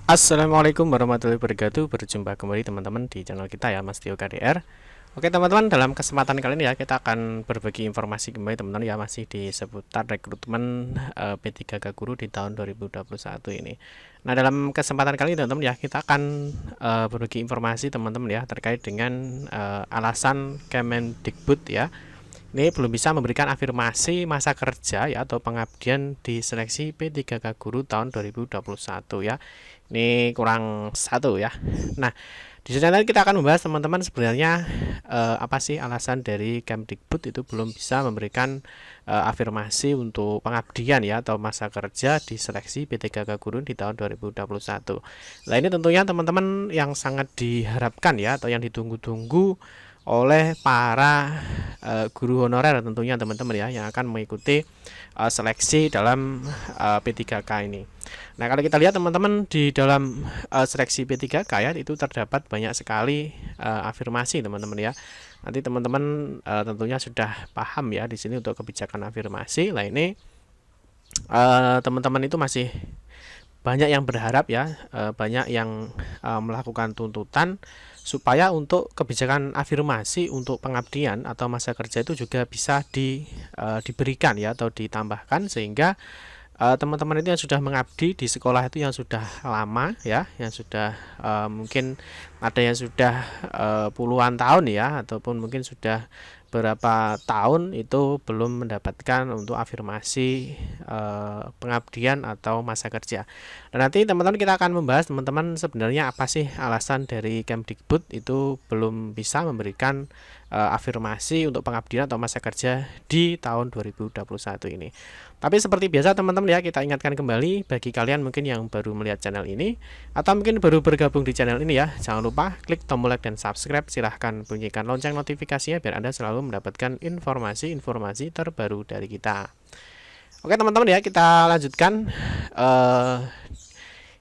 Assalamualaikum warahmatullahi wabarakatuh. Berjumpa kembali teman-teman di channel kita ya, Mas Tio KDR. Oke teman-teman, dalam kesempatan kali ini ya kita akan berbagi informasi kembali teman-teman ya, masih di seputar rekrutmen P3K Guru di tahun 2021 ini. Nah, dalam kesempatan kali ini teman-teman ya kita akan berbagi informasi teman-teman ya terkait dengan alasan Kemendikbud ya. Ini belum bisa memberikan afirmasi masa kerja ya atau pengabdian di seleksi P3K Guru tahun 2021 ya. Ini kurang satu ya. Nah, di sini nanti kita akan membahas teman-teman sebenarnya apa sih alasan dari Kemdikbud itu belum bisa memberikan afirmasi untuk pengabdian ya atau masa kerja di seleksi P3K Guru di tahun 2021. Nah, ini tentunya teman-teman yang sangat diharapkan ya atau yang ditunggu-tunggu oleh para guru honorer tentunya teman-teman ya yang akan mengikuti seleksi dalam P3K ini. Nah, kalau kita lihat teman-teman di dalam seleksi P3K ya itu terdapat banyak sekali afirmasi teman-teman ya. Nanti teman-teman tentunya sudah paham ya di sini untuk kebijakan afirmasi. Nah, ini teman-teman itu masih banyak yang berharap ya, banyak yang melakukan tuntutan supaya untuk kebijakan afirmasi untuk pengabdian atau masa kerja itu juga bisa diberikan ya atau ditambahkan sehingga teman-teman itu yang sudah mengabdi di sekolah itu yang sudah lama ya, yang sudah mungkin ada yang sudah puluhan tahun ya ataupun mungkin sudah berapa tahun itu belum mendapatkan untuk afirmasi pengabdian atau masa kerja. Dan nanti teman-teman kita akan membahas teman-teman sebenarnya apa sih alasan dari Kemdikbud itu belum bisa memberikan afirmasi untuk pengabdian atau masa kerja di tahun 2021 ini. Tapi seperti biasa teman-teman ya, kita ingatkan kembali bagi kalian mungkin yang baru melihat channel ini atau mungkin baru bergabung di channel ini ya, jangan lupa klik tombol like dan subscribe, silahkan bunyikan lonceng notifikasinya biar Anda selalu mendapatkan informasi-informasi terbaru dari kita. Oke teman-teman ya, kita lanjutkan.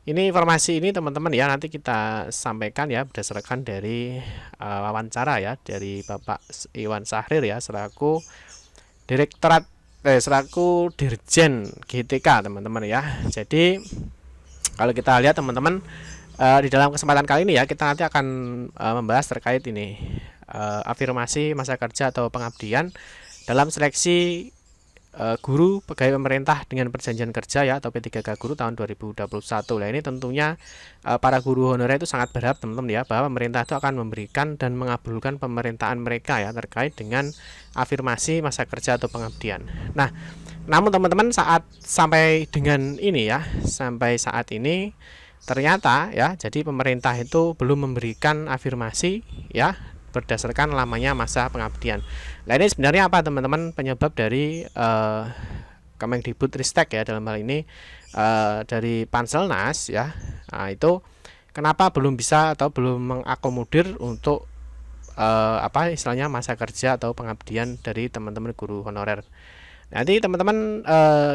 Ini informasi ini teman-teman ya nanti kita sampaikan ya berdasarkan dari wawancara ya dari Bapak Iwan Sahrir ya selaku selaku Dirjen GTK teman-teman ya. Jadi kalau kita lihat teman-teman di dalam kesempatan kali ini ya kita nanti akan membahas terkait ini afirmasi masa kerja atau pengabdian dalam seleksi guru pegawai pemerintah dengan perjanjian kerja ya atau P3K Guru tahun 2021. Nah, ini tentunya para guru honorer itu sangat berharap teman-teman ya bahwa pemerintah itu akan memberikan dan mengabulkan pemerintahan mereka ya terkait dengan afirmasi masa kerja atau pengabdian. Nah, namun teman-teman sampai dengan ini ya, sampai saat ini ternyata ya jadi pemerintah itu belum memberikan afirmasi ya berdasarkan lamanya masa pengabdian. Nah, ini sebenarnya apa teman-teman penyebab dari Kemendikbudristek ya dalam hal ini dari Panselnas ya. Nah, itu kenapa belum bisa atau belum mengakomodir untuk apa istilahnya masa kerja atau pengabdian dari teman-teman guru honorer. Nanti teman-teman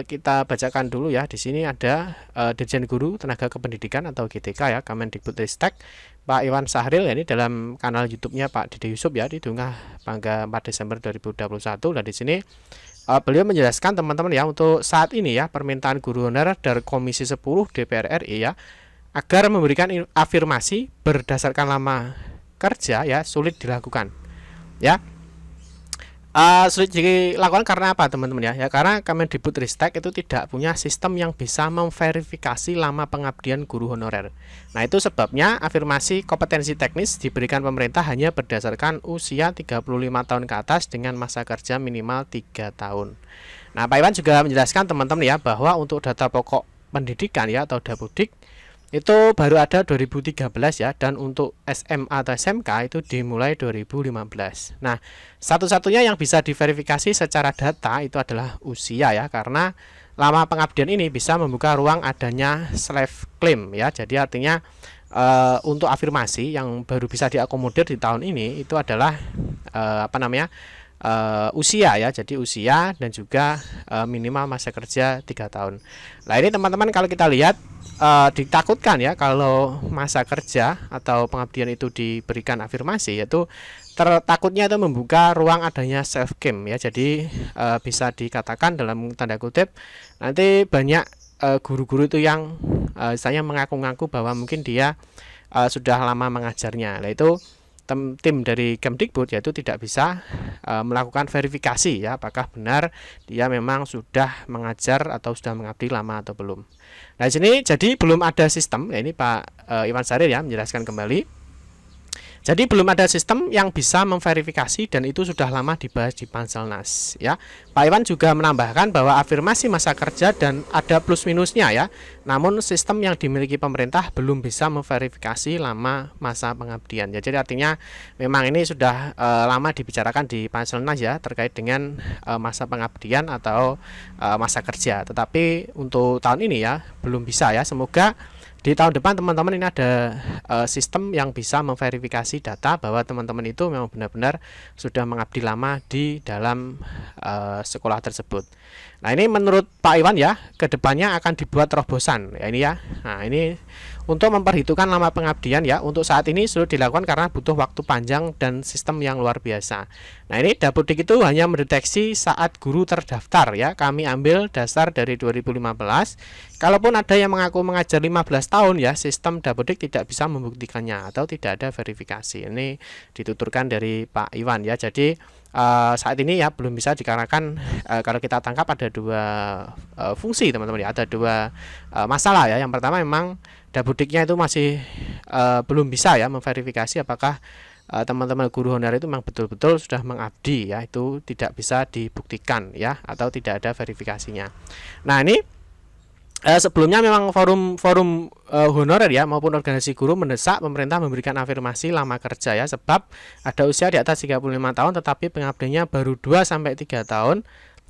kita bacakan dulu ya. Di sini ada Dirjen Guru Tenaga Kependidikan atau GTK ya, Kemendikbudristek Pak Iwan Sahril ya, ini dalam kanal YouTube-nya Pak Dede Yusuf ya, diunggah tanggal 4 Desember 2021. Dan di sini beliau menjelaskan teman-teman ya untuk saat ini ya permintaan guru honorer dari Komisi 10 DPR RI ya agar memberikan afirmasi berdasarkan lama kerja ya sulit dilakukan ya. Sulit dilakukan karena apa teman-teman ya? Ya karena Kemendikbudristek itu tidak punya sistem yang bisa memverifikasi lama pengabdian guru honorer. Nah, itu sebabnya afirmasi kompetensi teknis diberikan pemerintah hanya berdasarkan usia 35 tahun ke atas dengan masa kerja minimal 3 tahun. Nah, Pak Iwan juga menjelaskan teman-teman ya bahwa untuk data pokok pendidikan ya atau Dapodik itu baru ada 2013 ya, dan untuk SMA atau SMK itu dimulai 2015. Nah, satu-satunya yang bisa diverifikasi secara data itu adalah usia ya, karena lama pengabdian ini bisa membuka ruang adanya self claim ya. Jadi artinya untuk afirmasi yang baru bisa diakomodir di tahun ini itu adalah apa namanya? Usia ya, jadi usia dan juga minimal masa kerja 3 tahun. Nah, ini teman-teman kalau kita lihat ditakutkan ya kalau masa kerja atau pengabdian itu diberikan afirmasi, yaitu takutnya itu membuka ruang adanya self claim ya. Jadi bisa dikatakan dalam tanda kutip nanti banyak guru-guru itu yang saya mengaku-ngaku bahwa mungkin dia sudah lama mengajarnya. Nah itu tim dari Kemdikbud yaitu tidak bisa melakukan verifikasi ya apakah benar dia memang sudah mengajar atau sudah mengabdi lama atau belum. Nah di sini jadi belum ada sistem. Nah, ini Pak Iwan Sahril ya menjelaskan kembali. Jadi belum ada sistem yang bisa memverifikasi dan itu sudah lama dibahas di Panselnas ya. Pak Iwan juga menambahkan bahwa afirmasi masa kerja dan ada plus minusnya ya. Namun sistem yang dimiliki pemerintah belum bisa memverifikasi lama masa pengabdian. Ya, jadi artinya memang ini sudah lama dibicarakan di Panselnas ya terkait dengan masa pengabdian atau masa kerja. Tetapi untuk tahun ini ya belum bisa ya. Semoga di tahun depan teman-teman ini ada sistem yang bisa memverifikasi data bahwa teman-teman itu memang benar-benar sudah mengabdi lama di dalam sekolah tersebut. Nah ini menurut Pak Iwan ya, kedepannya akan dibuat terobosan ya ini ya. Nah ini untuk memperhitungkan lama pengabdian ya, untuk saat ini sudah dilakukan karena butuh waktu panjang dan sistem yang luar biasa. Nah ini Dapodik itu hanya mendeteksi saat guru terdaftar ya. Kami ambil dasar dari 2015. Kalaupun ada yang mengaku mengajar 15 tahun ya, sistem Dapodik tidak bisa membuktikannya atau tidak ada verifikasi. Ini dituturkan dari Pak Iwan ya. Jadi saat ini ya belum bisa dikarenakan kalau kita tangkap ada dua fungsi teman-teman ya, ada dua masalah ya. Yang pertama memang Dabodiknya itu masih belum bisa ya memverifikasi apakah teman-teman guru honorer itu memang betul-betul sudah mengabdi ya, itu tidak bisa dibuktikan ya atau tidak ada verifikasinya. Nah ini sebelumnya memang forum honorer ya maupun organisasi guru mendesak pemerintah memberikan afirmasi lama kerja ya, sebab ada usia di atas 35 tahun tetapi pengabdiannya baru 2 sampai 3 tahun.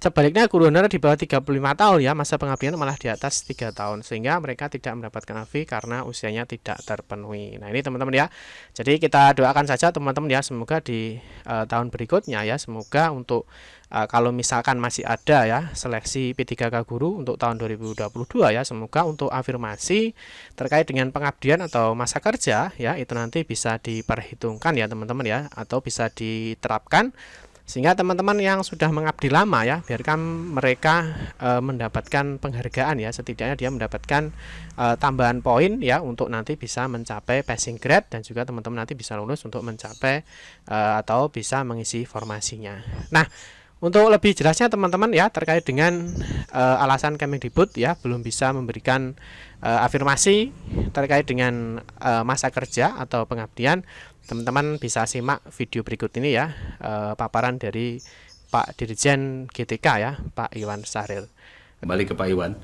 Sebaliknya guru honorer di bawah 35 tahun ya masa pengabdian malah di atas 3 tahun sehingga mereka tidak mendapatkan AFI karena usianya tidak terpenuhi. Nah ini teman-teman ya. Jadi kita doakan saja teman-teman ya, semoga di tahun berikutnya ya, semoga untuk kalau misalkan masih ada ya seleksi P3K guru untuk tahun 2022 ya, semoga untuk afirmasi terkait dengan pengabdian atau masa kerja ya itu nanti bisa diperhitungkan ya teman-teman ya, atau bisa diterapkan sehingga teman-teman yang sudah mengabdi lama ya biarkan mereka mendapatkan penghargaan ya, setidaknya dia mendapatkan tambahan poin ya untuk nanti bisa mencapai passing grade dan juga teman-teman nanti bisa lulus untuk mencapai atau bisa mengisi formasinya. Nah untuk lebih jelasnya teman-teman ya terkait dengan alasan Kemdikbud ya belum bisa memberikan afirmasi terkait dengan masa kerja atau pengabdian, teman-teman bisa simak video berikut ini ya, paparan dari Pak Dirjen GTK ya, Pak Iwan Sahril. Kembali ke Pak Iwan,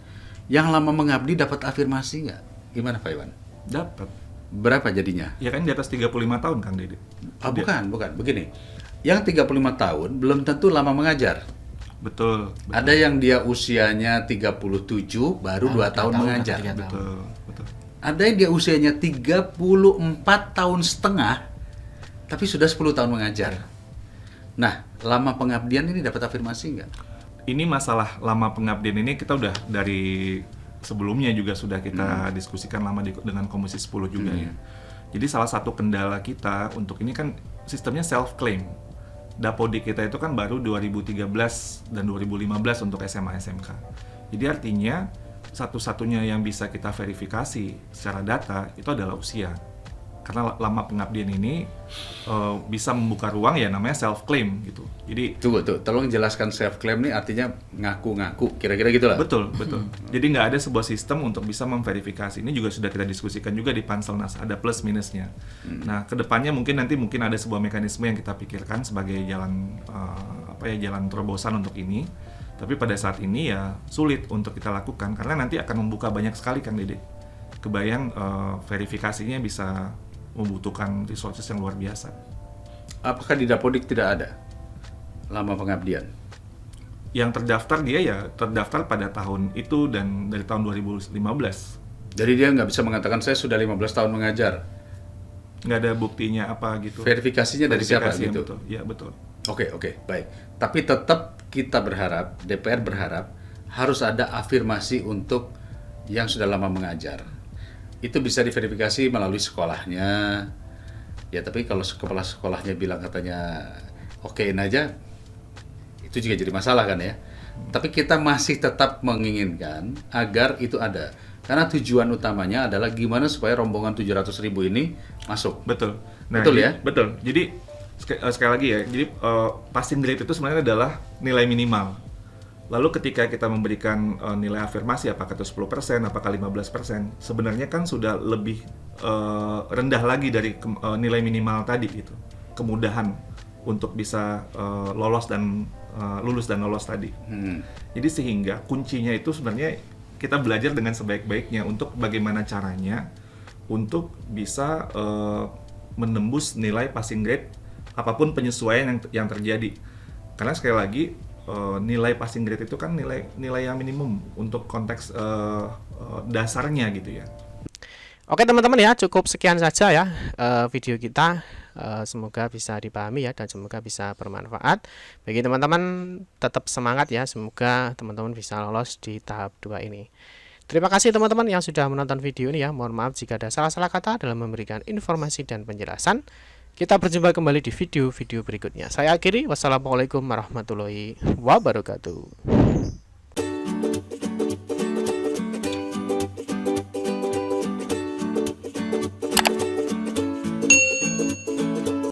yang lama mengabdi dapat afirmasi nggak? Gimana Pak Iwan? Dapat. Berapa jadinya? Ya kan di atas 35 tahun Kang Dede. Bukan. Begini, yang 35 tahun belum tentu lama mengajar. Betul. Ada yang dia usianya 37 baru 2 tahun mengajar. Betul. Ada yang dia usianya 34 tahun setengah tapi sudah 10 tahun mengajar. Nah, lama pengabdian ini dapat afirmasi nggak? Ini masalah lama pengabdian ini kita udah dari sebelumnya juga sudah kita diskusikan lama dengan Komisi 10 juga ya. Jadi salah satu kendala kita untuk ini kan sistemnya self claim. Dapodik kita itu kan baru 2013 dan 2015 untuk SMA SMK. Jadi artinya satu-satunya yang bisa kita verifikasi secara data itu adalah usia. Karena lama pengabdian ini bisa membuka ruang ya namanya self claim gitu. Jadi Tunggu, tolong jelaskan self claim ini artinya ngaku-ngaku, kira-kira gitulah. Betul. Jadi nggak ada sebuah sistem untuk bisa memverifikasi. Ini juga sudah kita diskusikan juga di Panselnas, ada plus minusnya. Nah, kedepannya mungkin ada sebuah mekanisme yang kita pikirkan sebagai jalan jalan terobosan untuk ini. Tapi pada saat ini ya sulit untuk kita lakukan karena nanti akan membuka banyak sekali Kang Dede. Kebayang verifikasinya bisa membutuhkan resources yang luar biasa. Apakah di Dapodik tidak ada lama pengabdian? Yang terdaftar dia ya terdaftar pada tahun itu dan dari tahun 2015. Jadi dia nggak bisa mengatakan saya sudah 15 tahun mengajar. Nggak ada buktinya apa gitu. Verifikasinya dari siapa gitu? Betul. Ya betul. Oke, baik. Tapi tetap kita berharap, DPR berharap harus ada afirmasi untuk yang sudah lama mengajar. Itu bisa diverifikasi melalui sekolahnya. Ya, tapi kalau kepala sekolahnya bilang katanya okein aja, itu juga jadi masalah kan ya. Tapi kita masih tetap menginginkan agar itu ada. Karena tujuan utamanya adalah gimana supaya rombongan 700.000 ini masuk. Betul. Betul ya? Betul. Jadi sekali lagi ya, jadi passing grade itu sebenarnya adalah nilai minimal. Lalu ketika kita memberikan nilai afirmasi, apakah itu 10%, apakah 15%, sebenarnya kan sudah lebih rendah lagi dari nilai minimal tadi gitu. Kemudahan untuk bisa lulus dan lolos tadi. Jadi sehingga kuncinya itu sebenarnya kita belajar dengan sebaik-baiknya untuk bagaimana caranya untuk bisa menembus nilai passing grade apapun penyesuaian yang terjadi. Karena sekali lagi nilai passing grade itu kan nilai yang minimum untuk konteks dasarnya gitu ya. Oke teman-teman ya, cukup sekian saja ya video kita. Semoga bisa dipahami ya dan semoga bisa bermanfaat. Bagi teman-teman tetap semangat ya, semoga teman-teman bisa lolos di tahap 2 ini. Terima kasih teman-teman yang sudah menonton video ini ya. Mohon maaf jika ada salah-salah kata dalam memberikan informasi dan penjelasan. Kita berjumpa kembali di video-video berikutnya. Saya akhiri, wassalamualaikum warahmatullahi wabarakatuh.